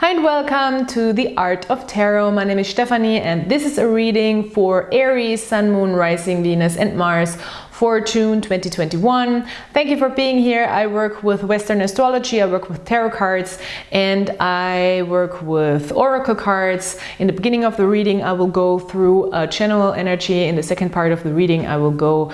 Hi and welcome to the Art of Tarot. My name is Stephanie and this is a reading for Aries, Sun, Moon, Rising, Venus and Mars for June 2021. Thank you for being here. I work with Western astrology, I work with tarot cards, and I work with oracle cards. In the beginning of the reading, I will go through a general energy. In the second part of the reading, I will go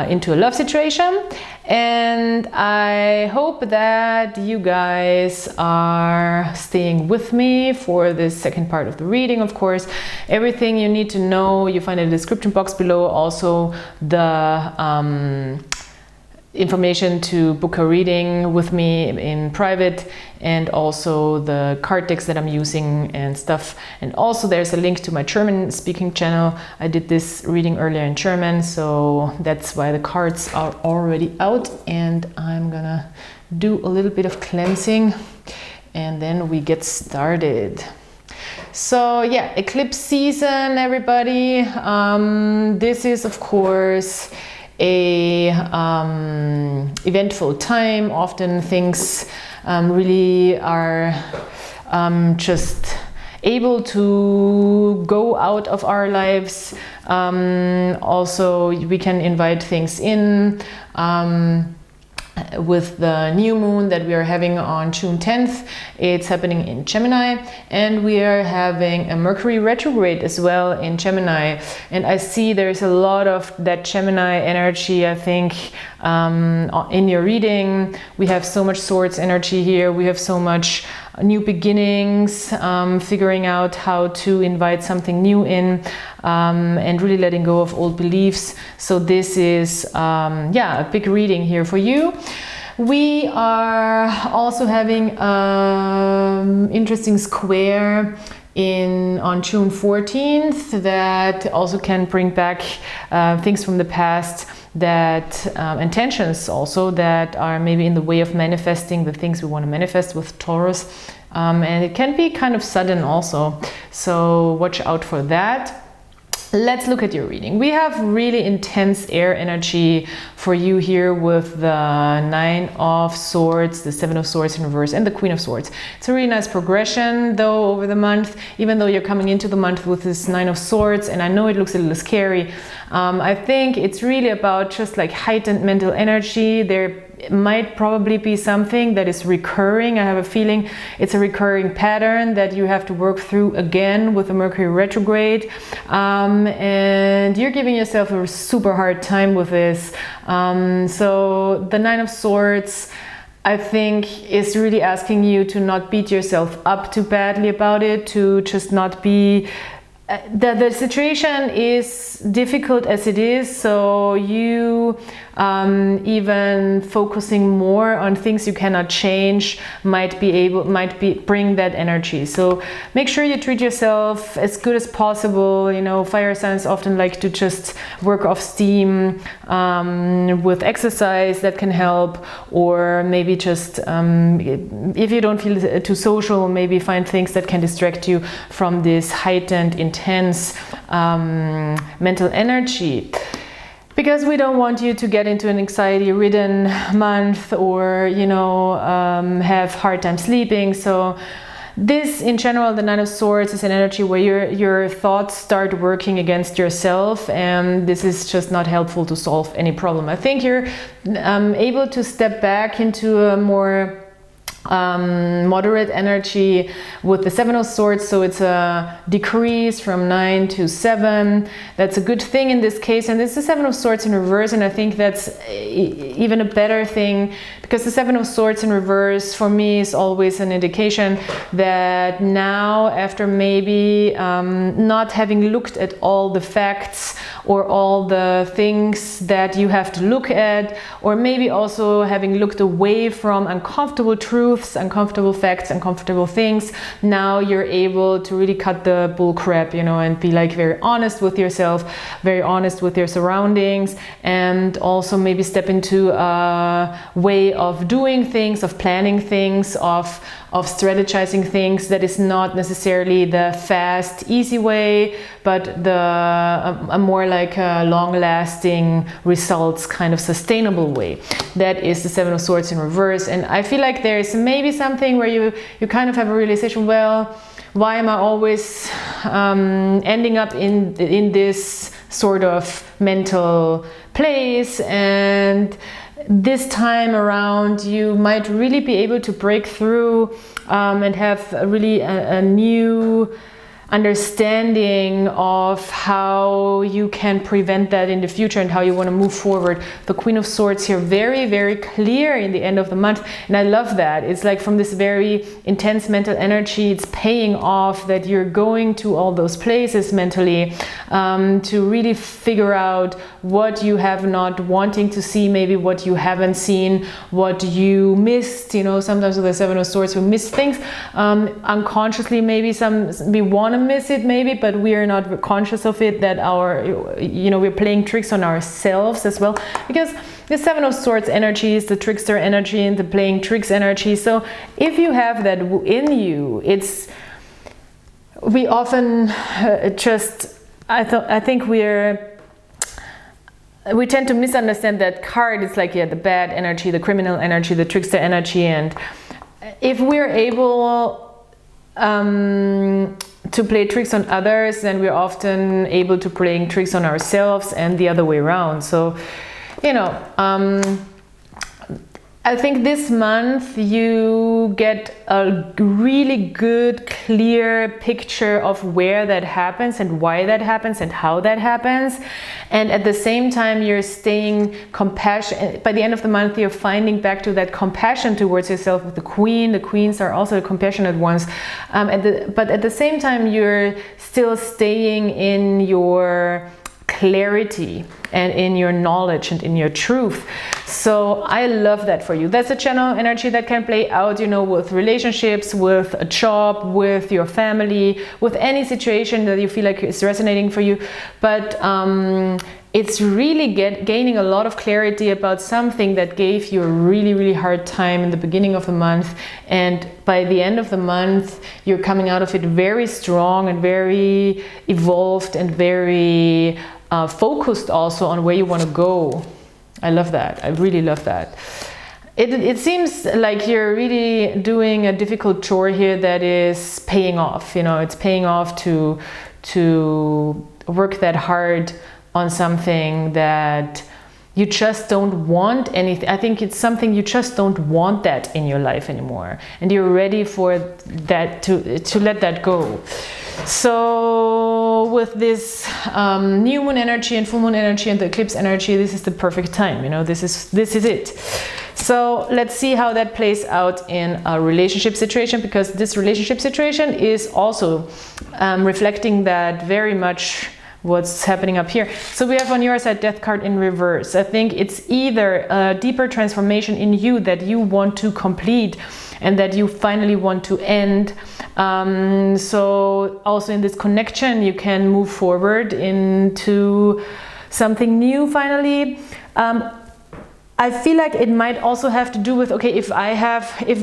into a love situation. And I hope that you guys are staying with me for this second part of the reading. Of course, everything you need to know, you find in the description box below. Also, the information to book a reading with me in private, and also the card decks that I'm using and stuff. And also there's a link to my German speaking channel. I did this reading earlier in German, so that's why the cards are already out. And I'm gonna do a little bit of cleansing and then we get started. So yeah, eclipse season, everybody. This is of course a eventful time. Often things really are just able to go out of our lives. Also, we can invite things in. With the new moon that we are having on June 10th, it's happening in Gemini, and we are having a Mercury retrograde as well in Gemini. And I see there's a lot of that Gemini energy, I think, in your reading. We have so much Swords energy here. We have so much new beginnings, figuring out how to invite something new in, and really letting go of old beliefs. So this is yeah, a big reading here for you. We are also having an interesting square on June 14th that also can bring back things from the past, that intentions also that are maybe in the way of manifesting the things we want to manifest with Taurus, and it can be kind of sudden also, so watch out for that. Let's look at your reading. We have really intense air energy for you here with the Nine of Swords, the Seven of Swords in reverse, and the Queen of Swords. It's a really nice progression though over the month, even though you're coming into the month with this Nine of Swords, and I know it looks a little scary. I think it's really about just like heightened mental energy. There might probably be something that is recurring. I have a feeling it's a recurring pattern that you have to work through again with the Mercury retrograde, and you're giving yourself a super hard time with this. So the Nine of Swords, I think, is really asking you to not beat yourself up too badly about it, to just not be the situation is difficult as it is, so you even focusing more on things you cannot change might bring that energy. So make sure you treat yourself as good as possible. You know, fire signs often like to just work off steam with exercise that can help, or maybe just if you don't feel too social, maybe find things that can distract you from this heightened, intense mental energy, because we don't want you to get into an anxiety-ridden month, or you know, have hard time sleeping. So this, in general, the Nine of Swords is an energy where your thoughts start working against yourself, and this is just not helpful to solve any problem. I think you're able to step back into a more moderate energy with the Seven of Swords, so it's a decrease from 9 to 7. That's a good thing in this case, and this is the Seven of Swords in reverse, and I think that's even a better thing, because the Seven of Swords in reverse for me is always an indication that now, after maybe not having looked at all the facts or all the things that you have to look at, or maybe also having looked away from uncomfortable truths, uncomfortable facts, uncomfortable things, now you're able to really cut the bull crap, you know, and be like very honest with yourself, very honest with your surroundings, and also maybe step into a way of doing things, of planning things, of strategizing things that is not necessarily the fast, easy way, but a more like a long-lasting results kind of sustainable way. That is the Seven of Swords in reverse. And I feel like there's maybe something where you kind of have a realization, well, why am I always ending up in this sort of mental place? And this time around you might really be able to break through and have a new understanding of how you can prevent that in the future and how you want to move forward. The Queen of Swords here, very, very clear in the end of the month. And I love that. It's like from this very intense mental energy, it's paying off that you're going to all those places mentally to really figure out what you have not wanting to see, maybe what you haven't seen, what you missed. You know, sometimes with the Seven of Swords, we miss things unconsciously. Maybe we want to miss it maybe, but we are not conscious of it, that we're playing tricks on ourselves as well, because the Seven of Swords energy is the trickster energy and the playing tricks energy. So if you have that in you, we often I think we tend to misunderstand that card. It's like, yeah, the bad energy, the criminal energy, the trickster energy. And if we're able to play tricks on others, then we're often able to play tricks on ourselves, and the other way around. So, I think this month you get a really good, clear picture of where that happens and why that happens and how that happens. And at the same time, you're staying compassionate. By the end of the month, you're finding back to that compassion towards yourself with the Queen. The Queens are also the compassionate ones. But at the same time, you're still staying in your clarity and in your knowledge and in your truth. So I love that for you. That's a channel energy that can play out, with relationships, with a job, with your family, with any situation that you feel like is resonating for you. But it's really gaining a lot of clarity about something that gave you a really, really hard time in the beginning of the month. And by the end of the month, you're coming out of it very strong and very evolved and very focused also on where you want to go. I love that. I really love that. It seems like you're really doing a difficult chore here that is paying off. It's paying off to work that hard on something that you just don't want anything. I think it's something you just don't want that in your life anymore, and you're ready for that to let that go. So with this new moon energy and full moon energy and the eclipse energy, this is the perfect time. This is it. So let's see how that plays out in a relationship situation, because this relationship situation is also reflecting that very much what's happening up here. So we have on your side Death card in reverse. I think it's either a deeper transformation in you that you want to complete and that you finally want to end. So also in this connection, you can move forward into something new finally. I feel like it might also have to do with, okay, if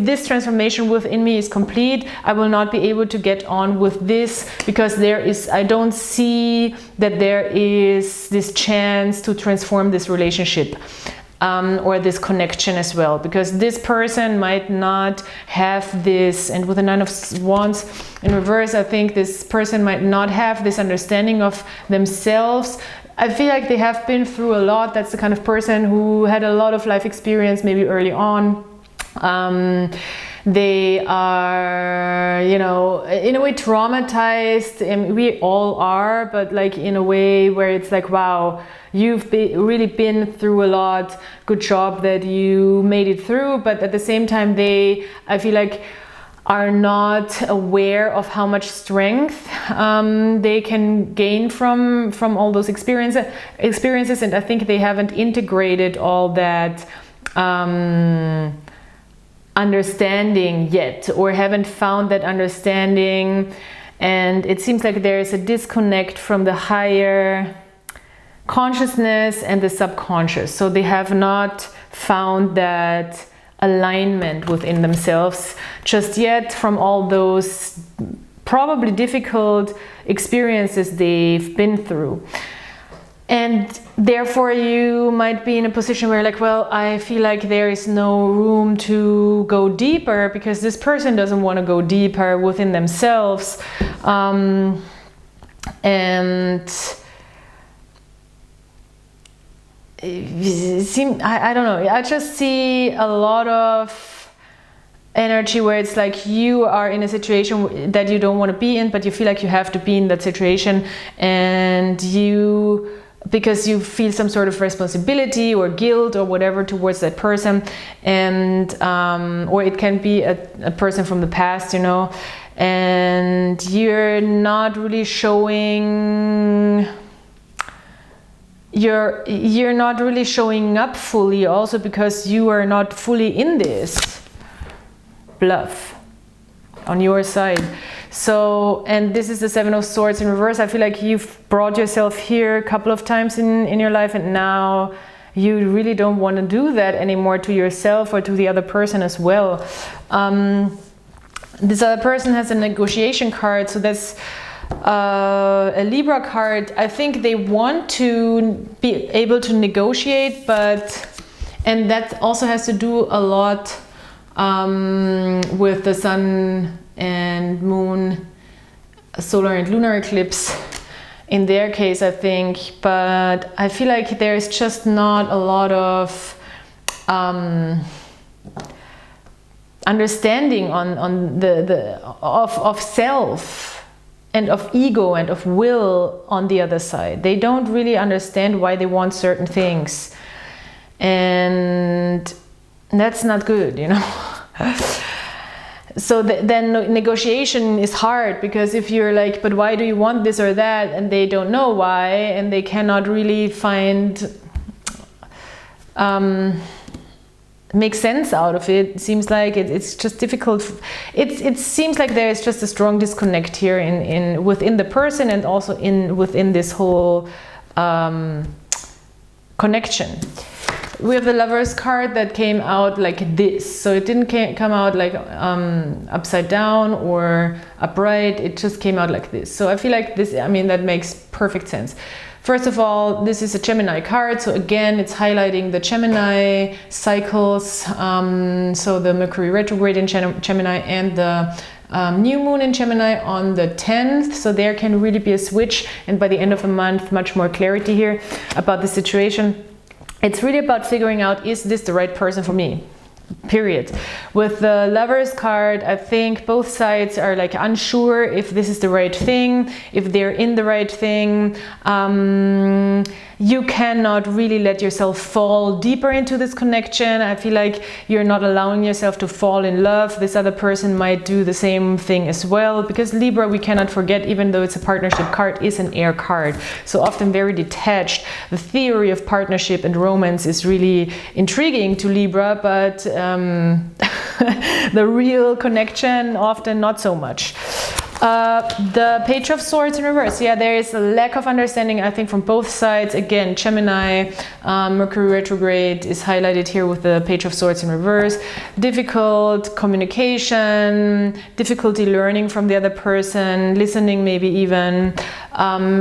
this transformation within me is complete, I will not be able to get on with this, because I don't see that there is this chance to transform this relationship. Or this connection as well, because this person might not have this, and with the Nine of Wands in reverse, I think this person might not have this understanding of themselves. I feel like they have been through a lot. That's the kind of person who had a lot of life experience maybe early on. They are, in a way traumatized, and we all are, but like in a way where it's like, wow, you've really been through a lot. Good job that you made it through. But at the same time, I feel like, are not aware of how much strength they can gain from all those experiences, and I think they haven't integrated all that understanding yet, or haven't found that understanding, and it seems like there is a disconnect from the higher consciousness and the subconscious. So they have not found that alignment within themselves just yet, from all those probably difficult experiences they've been through. And therefore you might be in a position where like, well, I feel like there is no room to go deeper because this person doesn't want to go deeper within themselves. And I don't know, I just see a lot of energy where it's like you are in a situation that you don't want to be in, but you feel like you have to be in that situation, and because you feel some sort of responsibility or guilt or whatever towards that person, and or it can be a person from the past, you know, and you're not really showing you're not really showing up fully, also because you are not fully in this bluff on your side. So, and this is the Seven of Swords in reverse. I feel like you've brought yourself here a couple of times in your life, and now you really don't want to do that anymore to yourself or to the other person as well. This other person has a negotiation card, so that's a Libra card. I think they want to be able to negotiate, and that also has to do a lot with the sun and moon, solar and lunar eclipse in their case, I think. But I feel like there's just not a lot of understanding on of self and of ego and of will on the other side. They don't really understand why they want certain things, and that's not good, you know. So then negotiation is hard, because if you're like, but why do you want this or that, and they don't know why, and they cannot really make sense out of it. It seems like it's just difficult. It seems like there is just a strong disconnect here within the person, and also within this whole connection. We have the Lovers card that came out like this. So it didn't come out like upside down or upright. It just came out like this. So I feel like this, I mean, that makes perfect sense. First of all, this is a Gemini card. So again, it's highlighting the Gemini cycles. So the Mercury retrograde in Gemini and the new moon in Gemini on the 10th. So there can really be a switch. And by the end of the month, much more clarity here about the situation. It's really about figuring out, is this the right person for me? Period. With the Lovers card, I think both sides are like unsure if this is the right thing, if they're in the right thing. You cannot really let yourself fall deeper into this connection. I feel like you're not allowing yourself to fall in love. This other person might do the same thing as well, because Libra, we cannot forget, even though it's a partnership card, is an air card. So often very detached. The theory of partnership and romance is really intriguing to Libra, but the real connection often not so much. The Page of Swords in reverse. Yeah, there is a lack of understanding, I think, from both sides. Again, Gemini, Mercury retrograde is highlighted here with the Page of Swords in reverse. Difficult communication, difficulty learning from the other person, listening maybe even.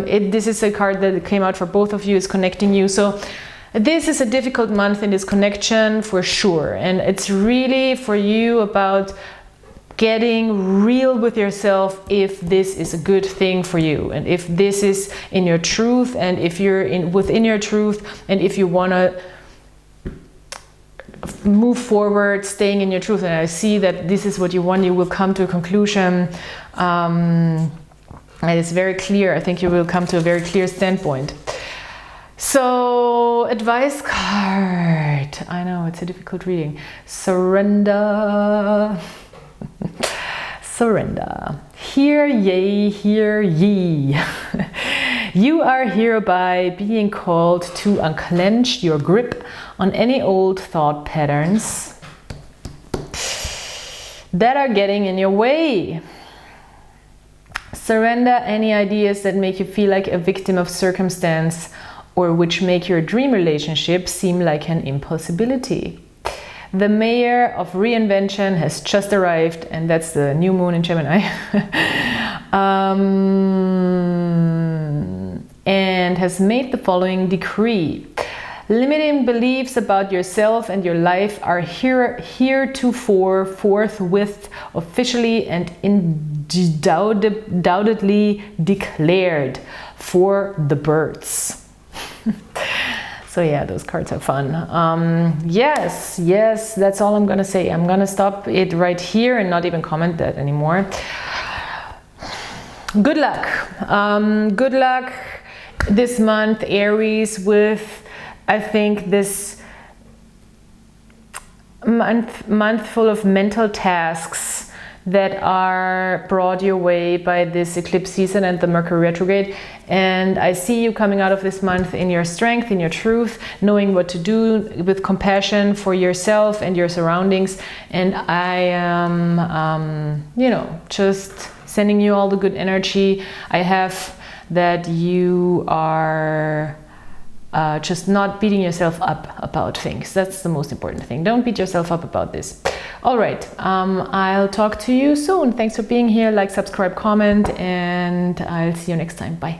This is a card that came out for both of you, is connecting you. So this is a difficult month in this connection for sure. And it's really for you about getting real with yourself, if this is a good thing for you, and if this is in your truth, and if you're within your truth, and if you want to move forward staying in your truth. And I see that this is what you want. You will come to a conclusion, and it's very clear. I think you will come to a very clear standpoint. So, advice card. I know it's a difficult reading. Surrender. Surrender. Hear ye, hear ye. You are hereby being called to unclench your grip on any old thought patterns that are getting in your way. Surrender any ideas that make you feel like a victim of circumstance, or which make your dream relationship seem like an impossibility. The mayor of reinvention has just arrived, and that's the new moon in Gemini. and has made the following decree. Limiting beliefs about yourself and your life are heretofore forthwith officially and undoubtedly declared for the birds. So yeah, those cards are fun. Yes, that's all I'm gonna say. I'm gonna stop it right here and not even comment that anymore. Good luck. Good luck this month, Aries, with, I think, this month full of mental tasks that are brought your way by this eclipse season and the Mercury retrograde. And I see you coming out of this month in your strength, in your truth, knowing what to do with compassion for yourself and your surroundings. And I am, you know, just sending you all the good energy I have, that you are just not beating yourself up about things. That's the most important thing. Don't beat yourself up about this. All right, I'll talk to you soon. Thanks for being here. Like, subscribe, comment, and I'll see you next time. Bye.